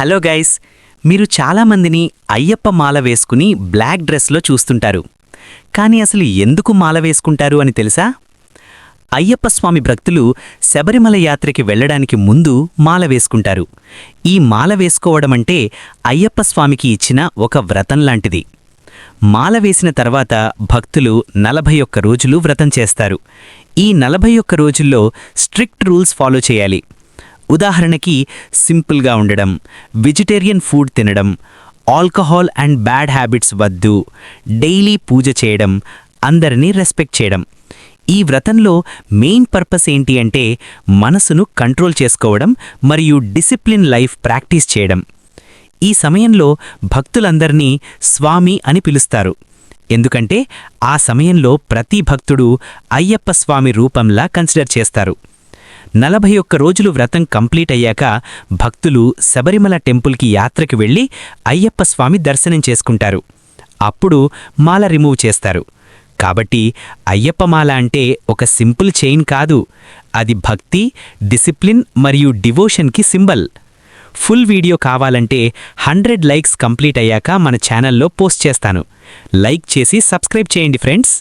Hello guys, మీరు చాలామందిని అయ్యప్ప మాల వేసుకుని బ్లాక్ డ్రెస్లో చూస్తుంటారు. కానీ అసలు ఎందుకు మాల వేసుకుంటారు అని తెలుసా? అయ్యప్ప స్వామి భక్తులు శబరిమల యాత్రకి వెళ్లడానికి ముందు మాల వేసుకుంటారు. ఈ మాల వేసుకోవడమంటే అయ్యప్ప స్వామికి ఇచ్చిన ఒక వ్రతం లాంటిది. మాల వేసిన తర్వాత భక్తులు 41 రోజులు వ్రతం చేస్తారు. ఈ 41 రోజుల్లో స్ట్రిక్ట్ రూల్స్ ఫాలో చేయాలి. ఉదాహరణకి సింపుల్గా ఉండడం, వెజిటేరియన్ ఫుడ్ తినడం, ఆల్కహాల్ అండ్ బ్యాడ్ హ్యాబిట్స్ వద్దు, డైలీ పూజ చేయడం, అందరినీ రెస్పెక్ట్ చేయడం. ఈ వ్రతంలో మెయిన్ పర్పస్ ఏంటి అంటే మనసును కంట్రోల్ చేసుకోవడం మరియు డిసిప్లిన్ లైఫ్ ప్రాక్టీస్ చేయడం. ఈ సమయంలో భక్తులందర్నీ స్వామి అని పిలుస్తారు. ఎందుకంటే ఆ సమయంలో ప్రతి భక్తుడు అయ్యప్ప స్వామి రూపంలా కన్సిడర్ చేస్తారు. 41 రోజులు వ్రతం కంప్లీట్ అయ్యాక భక్తులు శబరిమల టెంపుల్కి యాత్రకి వెళ్లి అయ్యప్ప స్వామి దర్శనం చేసుకుంటారు. అప్పుడు మాల రిమూవ్ చేస్తారు. కాబట్టి అయ్యప్ప మాల అంటే ఒక సింపుల్ చైన్ కాదు, అది భక్తి, డిసిప్లిన్ మరియు డివోషన్కి సింబల్. ఫుల్ వీడియో కావాలంటే 100 లైక్స్ కంప్లీట్ అయ్యాక మన ఛానల్లో పోస్ట్ చేస్తాను. లైక్ చేసి సబ్స్క్రైబ్ చేయండి ఫ్రెండ్స్.